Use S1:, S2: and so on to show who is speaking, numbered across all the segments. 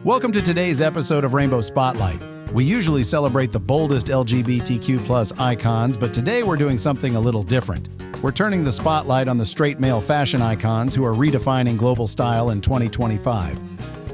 S1: Welcome to today's episode of Rainbow Spotlight. We usually celebrate the boldest LGBTQ+ icons, but today we're doing something a little different. We're turning the spotlight on the straight male fashion icons who are redefining global style in 2025.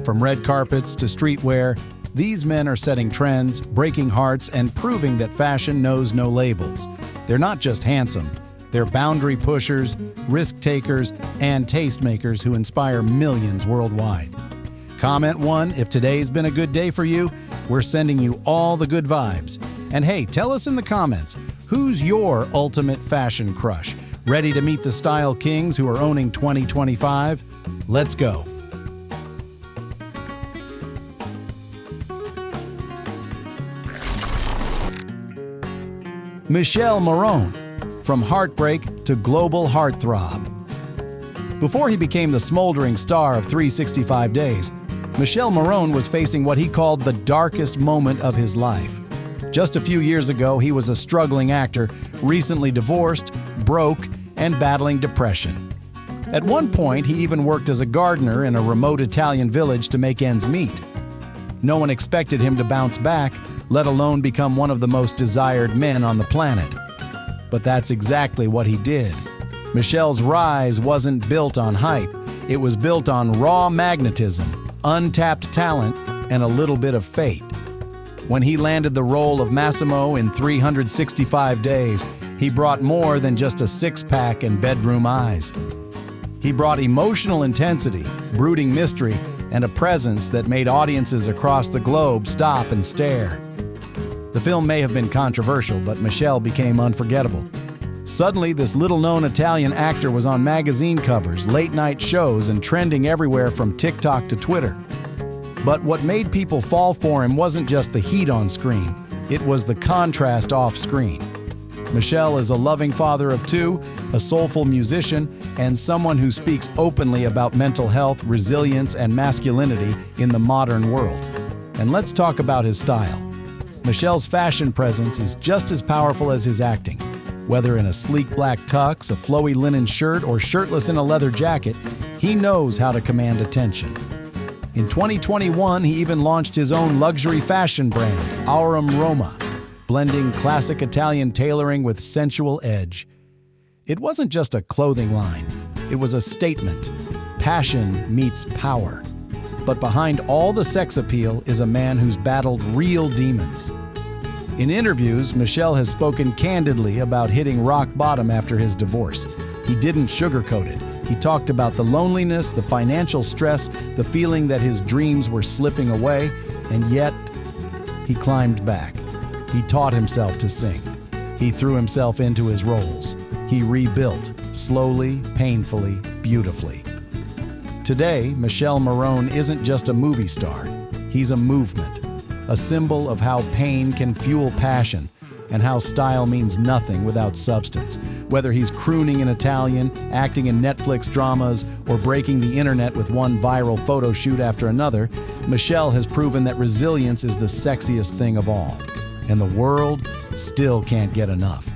S1: From red carpets to streetwear, these men are setting trends, breaking hearts, and proving that fashion knows no labels. They're not just handsome. They're boundary pushers, risk takers, and tastemakers who inspire millions worldwide. Comment 1 if today's been a good day for you. We're sending you all the good vibes. And hey, tell us in the comments, who's your ultimate fashion crush? Ready to meet the style kings who are owning 2025? Let's go. Michele Morrone, from heartbreak to global heartthrob. Before he became the smoldering star of 365 Days, Michele Morrone was facing what he called the darkest moment of his life. Just a few years ago, he was a struggling actor, recently divorced, broke, and battling depression. At one point, he even worked as a gardener in a remote Italian village to make ends meet. No one expected him to bounce back, let alone become one of the most desired men on the planet. But that's exactly what he did. Michele's rise wasn't built on hype. It was built on raw magnetism, untapped talent, and a little bit of fate. When he landed the role of Massimo in 365 Days, he brought more than just a six-pack and bedroom eyes. He brought emotional intensity, brooding mystery, and a presence that made audiences across the globe stop and stare. The film may have been controversial, but Michele became unforgettable. Suddenly, this little-known Italian actor was on magazine covers, late-night shows, and trending everywhere from TikTok to Twitter. But what made people fall for him wasn't just the heat on screen, it was the contrast off-screen. Michele is a loving father of two, a soulful musician, and someone who speaks openly about mental health, resilience, and masculinity in the modern world. And let's talk about his style. Michele's fashion presence is just as powerful as his acting. Whether in a sleek black tux, a flowy linen shirt, or shirtless in a leather jacket, he knows how to command attention. In 2021, he even launched his own luxury fashion brand, Aurum Roma, blending classic Italian tailoring with sensual edge. It wasn't just a clothing line, it was a statement. Passion meets power. But behind all the sex appeal is a man who's battled real demons. In interviews, Michele has spoken candidly about hitting rock bottom after his divorce. He didn't sugarcoat it. He talked about the loneliness, the financial stress, the feeling that his dreams were slipping away, and yet he climbed back. He taught himself to sing. He threw himself into his roles. He rebuilt, slowly, painfully, beautifully. Today, Michele Morrone isn't just a movie star. He's a movement. A symbol of how pain can fuel passion and how style means nothing without substance. Whether he's crooning in Italian, acting in Netflix dramas, or breaking the internet with one viral photo shoot after another, Michele has proven that resilience is the sexiest thing of all. And the world still can't get enough.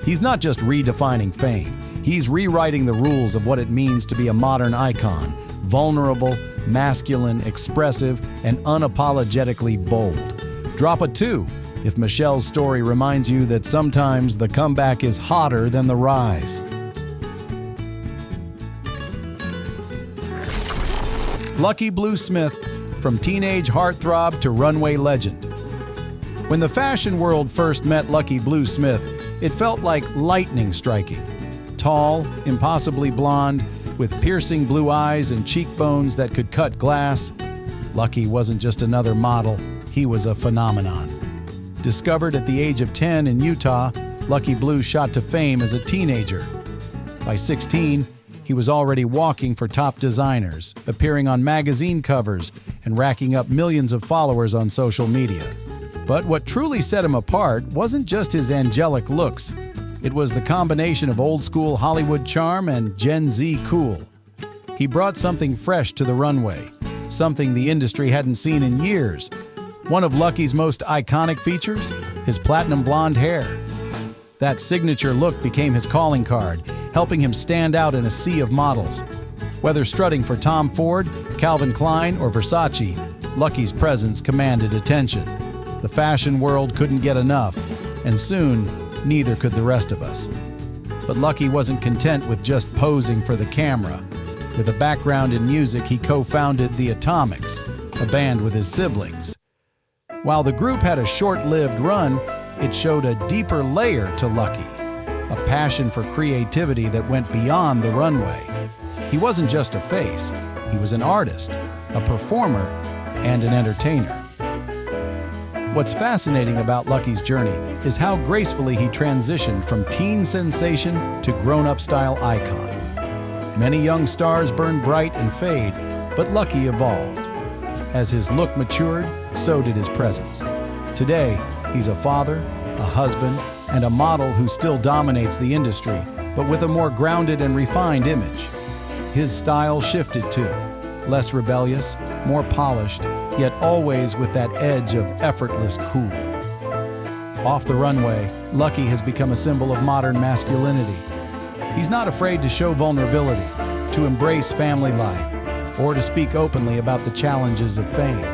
S1: He's not just redefining fame. He's rewriting the rules of what it means to be a modern icon, vulnerable, masculine, expressive, and unapologetically bold. Drop a 2 if Michele's story reminds you that sometimes the comeback is hotter than the rise. Lucky Blue Smith, from teenage heartthrob to runway legend. When the fashion world first met Lucky Blue Smith, it felt like lightning striking. Tall, impossibly blonde, with piercing blue eyes and cheekbones that could cut glass, Lucky wasn't just another model, he was a phenomenon. Discovered at the age of 10 in Utah, Lucky Blue shot to fame as a teenager. By 16, he was already walking for top designers, appearing on magazine covers, and racking up millions of followers on social media. But what truly set him apart wasn't just his angelic looks. It was the combination of old-school Hollywood charm and Gen Z cool. He brought something fresh to the runway, something the industry hadn't seen in years. One of Lucky's most iconic features? His platinum blonde hair. That signature look became his calling card, helping him stand out in a sea of models. Whether strutting for Tom Ford, Calvin Klein, or Versace, Lucky's presence commanded attention. The fashion world couldn't get enough, and soon, neither could the rest of us. But Lucky wasn't content with just posing for the camera. With a background in music, he co-founded the Atomics, a band with his siblings. While the group had a short-lived run, it showed a deeper layer to Lucky, a passion for creativity that went beyond the runway. He wasn't just a face, he was an artist, a performer, and an entertainer. What's fascinating about Lucky's journey is how gracefully he transitioned from teen sensation to grown-up style icon. Many young stars burn bright and fade, but Lucky evolved. As his look matured, so did his presence. Today, he's a father, a husband, and a model who still dominates the industry, but with a more grounded and refined image. His style shifted too, less rebellious, more polished, yet always with that edge of effortless cool. Off the runway, Lucky has become a symbol of modern masculinity. He's not afraid to show vulnerability, to embrace family life, or to speak openly about the challenges of fame.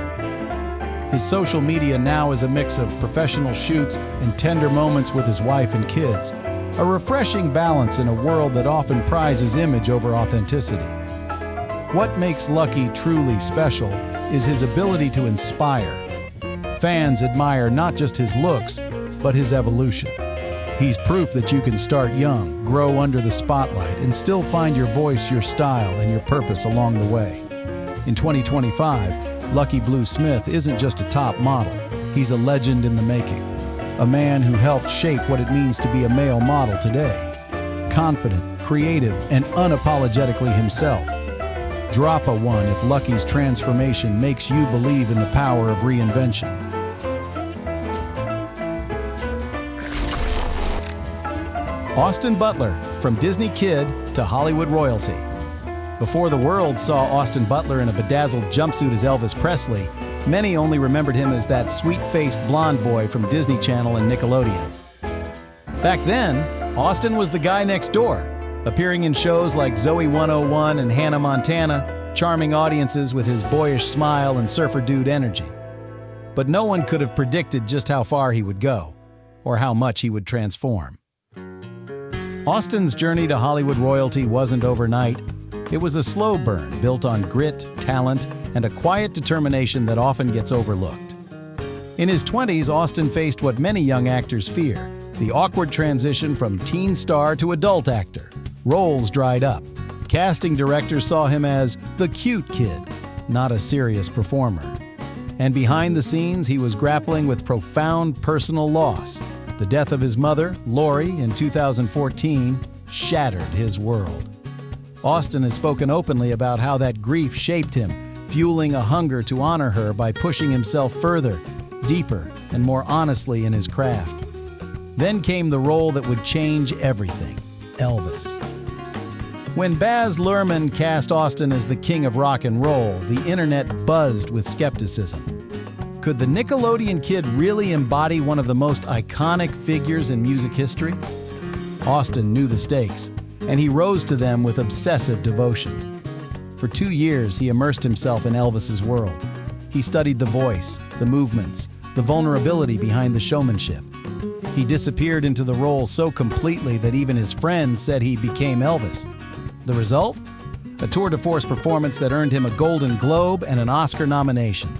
S1: His social media now is a mix of professional shoots and tender moments with his wife and kids, a refreshing balance in a world that often prizes image over authenticity. What makes Lucky truly special is his ability to inspire. Fans admire not just his looks, but his evolution. He's proof that you can start young, grow under the spotlight, and still find your voice, your style, and your purpose along the way. In 2025, Lucky Blue Smith isn't just a top model, he's a legend in the making. A man who helped shape what it means to be a male model today. Confident, creative, and unapologetically himself. Drop a 1 if Lucky's transformation makes you believe in the power of reinvention. Austin Butler, from Disney kid to Hollywood royalty. Before the world saw Austin Butler in a bedazzled jumpsuit as Elvis Presley, many only remembered him as that sweet-faced blonde boy from Disney Channel and Nickelodeon. Back then, Austin was the guy next door, appearing in shows like Zoe 101 and Hannah Montana, charming audiences with his boyish smile and surfer dude energy. But no one could have predicted just how far he would go, or how much he would transform. Austin's journey to Hollywood royalty wasn't overnight. It was a slow burn built on grit, talent, and a quiet determination that often gets overlooked. In his 20s, Austin faced what many young actors fear, the awkward transition from teen star to adult actor. Roles dried up. Casting directors saw him as the cute kid, not a serious performer. And behind the scenes, he was grappling with profound personal loss. The death of his mother, Lori, in 2014, shattered his world. Austin has spoken openly about how that grief shaped him, fueling a hunger to honor her by pushing himself further, deeper, and more honestly in his craft. Then came the role that would change everything, Elvis. When Baz Luhrmann cast Austin as the king of rock and roll, the internet buzzed with skepticism. Could the Nickelodeon kid really embody one of the most iconic figures in music history? Austin knew the stakes, and he rose to them with obsessive devotion. For 2 years, he immersed himself in Elvis's world. He studied the voice, the movements, the vulnerability behind the showmanship. He disappeared into the role so completely that even his friends said he became Elvis. The result? A tour de force performance that earned him a Golden Globe and an Oscar nomination.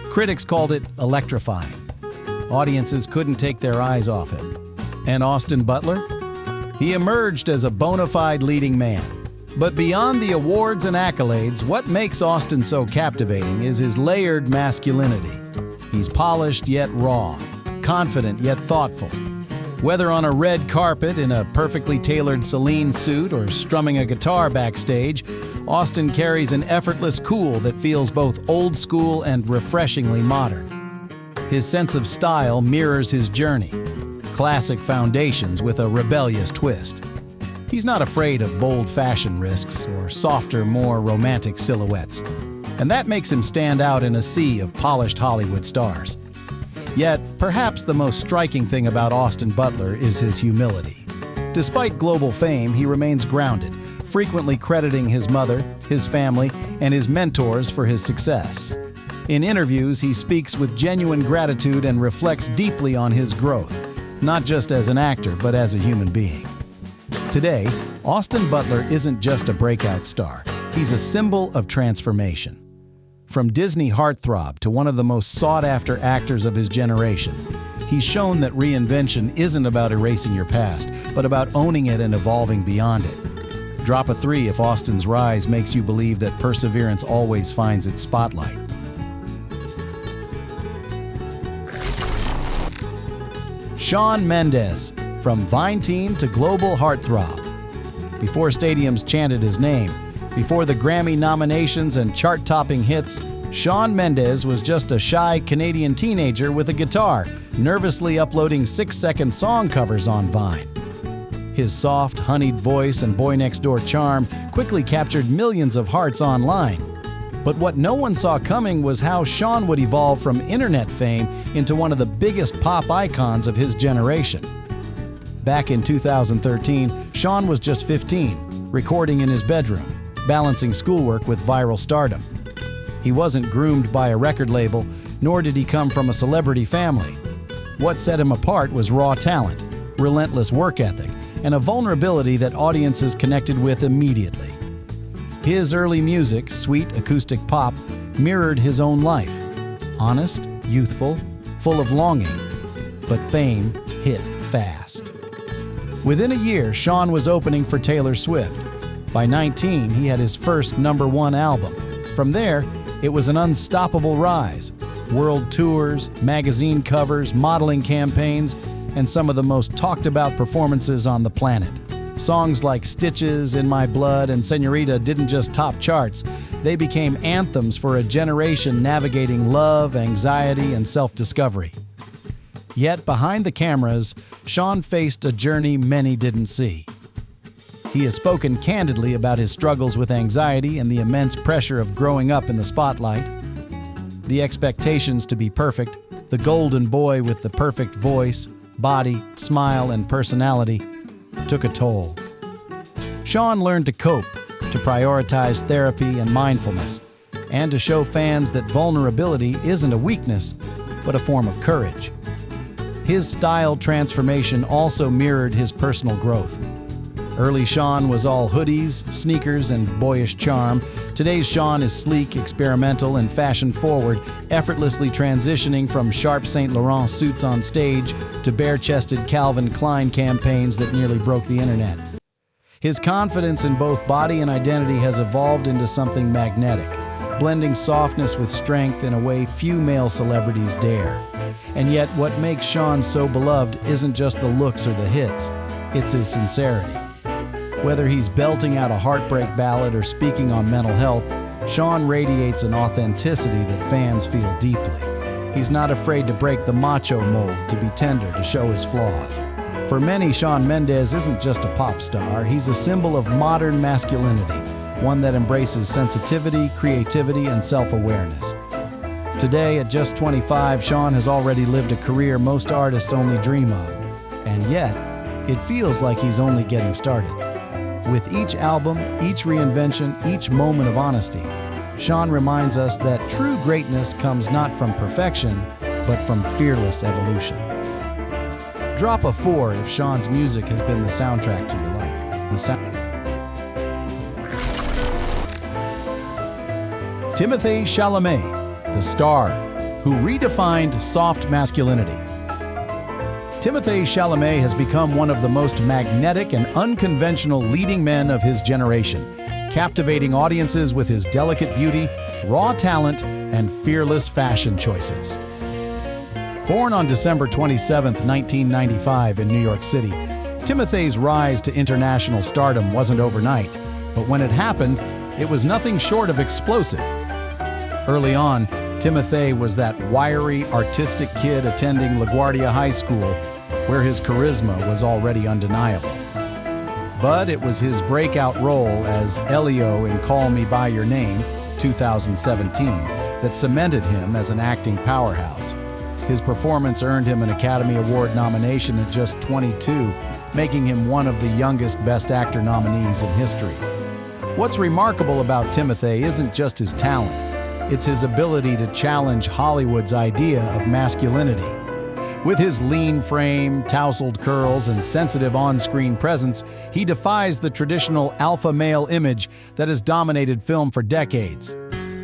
S1: Critics called it electrifying. Audiences couldn't take their eyes off him. And Austin Butler? He emerged as a bona fide leading man. But beyond the awards and accolades, what makes Austin so captivating is his layered masculinity. He's polished yet raw, confident yet thoughtful. Whether on a red carpet in a perfectly tailored Celine suit or strumming a guitar backstage, Austin carries an effortless cool that feels both old school and refreshingly modern. His sense of style mirrors his journey. Classic foundations with a rebellious twist. He's not afraid of bold fashion risks or softer, more romantic silhouettes. And that makes him stand out in a sea of polished Hollywood stars. Yet, perhaps the most striking thing about Austin Butler is his humility. Despite global fame, he remains grounded, frequently crediting his mother, his family, and his mentors for his success. In interviews, he speaks with genuine gratitude and reflects deeply on his growth, not just as an actor, but as a human being. Today, Austin Butler isn't just a breakout star. He's a symbol of transformation. From Disney heartthrob to one of the most sought-after actors of his generation, he's shown that reinvention isn't about erasing your past, but about owning it and evolving beyond it. Drop a 3 if Austin's rise makes you believe that perseverance always finds its spotlight. Shawn Mendes, from Vine teen to global heartthrob. Before stadiums chanted his name, before the Grammy nominations and chart-topping hits, Shawn Mendes was just a shy Canadian teenager with a guitar, nervously uploading 6-second song covers on Vine. His soft, honeyed voice and boy-next-door charm quickly captured millions of hearts online. But what no one saw coming was how Shawn would evolve from internet fame into one of the biggest pop icons of his generation. Back in 2013, Shawn was just 15, recording in his bedroom, balancing schoolwork with viral stardom. He wasn't groomed by a record label, nor did he come from a celebrity family. What set him apart was raw talent, relentless work ethic, and a vulnerability that audiences connected with immediately. His early music, sweet acoustic pop, mirrored his own life. Honest, youthful, full of longing. But fame hit fast. Within a year, Shawn was opening for Taylor Swift. By 19, he had his first #1 album. From there, it was an unstoppable rise. World tours, magazine covers, modeling campaigns, and some of the most talked-about performances on the planet. Songs like Stitches, In My Blood, and Señorita didn't just top charts. They became anthems for a generation navigating love, anxiety, and self-discovery. Yet behind the cameras, Shawn faced a journey many didn't see. He has spoken candidly about his struggles with anxiety and the immense pressure of growing up in the spotlight. The expectations to be perfect, the golden boy with the perfect voice, body, smile, and personality, took a toll. Shawn learned to cope, to prioritize therapy and mindfulness, and to show fans that vulnerability isn't a weakness, but a form of courage. His style transformation also mirrored his personal growth. Early Shawn was all hoodies, sneakers, and boyish charm. Today's Shawn is sleek, experimental, and fashion-forward, effortlessly transitioning from sharp Saint Laurent suits on stage to bare-chested Calvin Klein campaigns that nearly broke the internet. His confidence in both body and identity has evolved into something magnetic, blending softness with strength in a way few male celebrities dare. And yet, what makes Shawn so beloved isn't just the looks or the hits, it's his sincerity. Whether he's belting out a heartbreak ballad or speaking on mental health, Shawn radiates an authenticity that fans feel deeply. He's not afraid to break the macho mold, to be tender, to show his flaws. For many, Shawn Mendes isn't just a pop star, he's a symbol of modern masculinity, one that embraces sensitivity, creativity, and self-awareness. Today, at just 25, Shawn has already lived a career most artists only dream of. And yet, it feels like he's only getting started. With each album, each reinvention, each moment of honesty, Shawn reminds us that true greatness comes not from perfection, but from fearless evolution. Drop a 4 if Shawn's music has been the soundtrack to your life. Timothée Chalamet, the star who redefined soft masculinity. Timothée Chalamet has become one of the most magnetic and unconventional leading men of his generation, captivating audiences with his delicate beauty, raw talent, and fearless fashion choices. Born on December 27, 1995 in New York City, Timothée's rise to international stardom wasn't overnight, but when it happened, it was nothing short of explosive. Early on, Timothée was that wiry, artistic kid attending LaGuardia High School, where his charisma was already undeniable. But it was his breakout role as Elio in Call Me By Your Name, 2017, that cemented him as an acting powerhouse. His performance earned him an Academy Award nomination at just 22, making him one of the youngest Best Actor nominees in history. What's remarkable about Timothée isn't just his talent. it's his ability to challenge Hollywood's idea of masculinity. With his lean frame, tousled curls, and sensitive on-screen presence, he defies the traditional alpha male image that has dominated film for decades.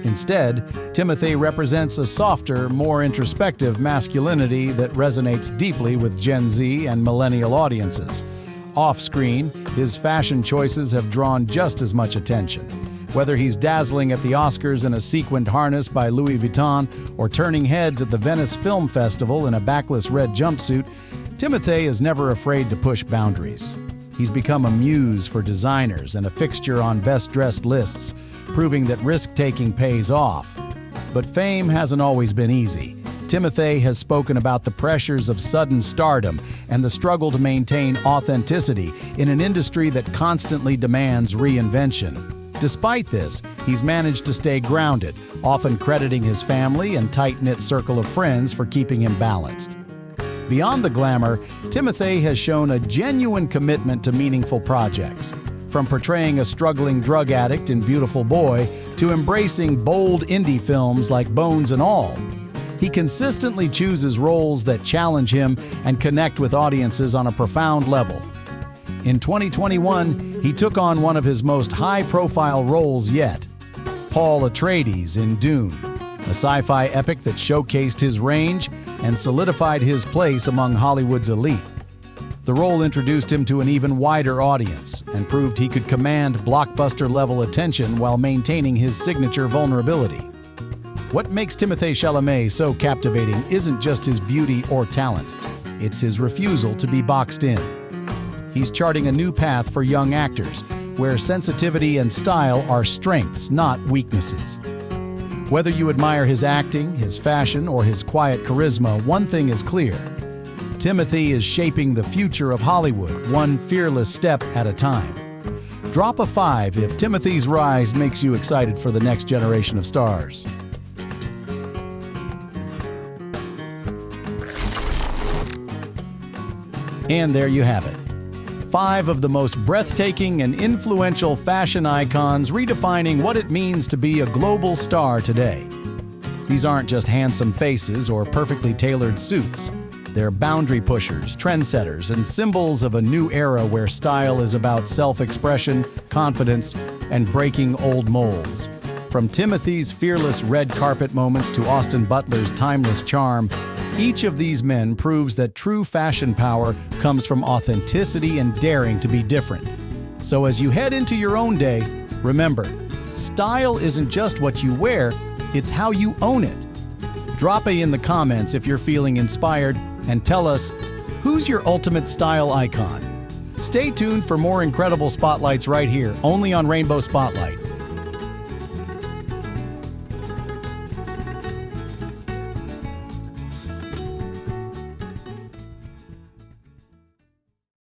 S1: Instead, Timothée represents a softer, more introspective masculinity that resonates deeply with Gen Z and millennial audiences. Off-screen, his fashion choices have drawn just as much attention. Whether he's dazzling at the Oscars in a sequined harness by Louis Vuitton or turning heads at the Venice Film Festival in a backless red jumpsuit, Timothée is never afraid to push boundaries. He's become a muse for designers and a fixture on best-dressed lists, proving that risk-taking pays off. But fame hasn't always been easy. Timothée has spoken about the pressures of sudden stardom and the struggle to maintain authenticity in an industry that constantly demands reinvention. Despite this, he's managed to stay grounded, often crediting his family and tight-knit circle of friends for keeping him balanced. Beyond the glamour, Timothée has shown a genuine commitment to meaningful projects. From portraying a struggling drug addict in Beautiful Boy to embracing bold indie films like Bones and All, he consistently chooses roles that challenge him and connect with audiences on a profound level. In 2021, he took on one of his most high-profile roles yet, Paul Atreides in Dune, a sci-fi epic that showcased his range and solidified his place among Hollywood's elite. The role introduced him to an even wider audience and proved he could command blockbuster-level attention while maintaining his signature vulnerability. What makes Timothée Chalamet so captivating isn't just his beauty or talent, it's his refusal to be boxed in. He's charting a new path for young actors, where sensitivity and style are strengths, not weaknesses. Whether you admire his acting, his fashion, or his quiet charisma, one thing is clear. Timothée is shaping the future of Hollywood, one fearless step at a time. Drop a 5 if Timothée's rise makes you excited for the next generation of stars. And there you have it. 5 of the most breathtaking and influential fashion icons redefining what it means to be a global star today. These aren't just handsome faces or perfectly tailored suits. They're boundary pushers, trendsetters, and symbols of a new era where style is about self-expression, confidence, and breaking old molds. From Timothée's fearless red carpet moments to Austin Butler's timeless charm, each of these men proves that true fashion power comes from authenticity and daring to be different. So as you head into your own day, remember, style isn't just what you wear, it's how you own it. Drop a in the comments if you're feeling inspired and tell us, who's your ultimate style icon? Stay tuned for more incredible spotlights right here, only on Rainbow Spotlight.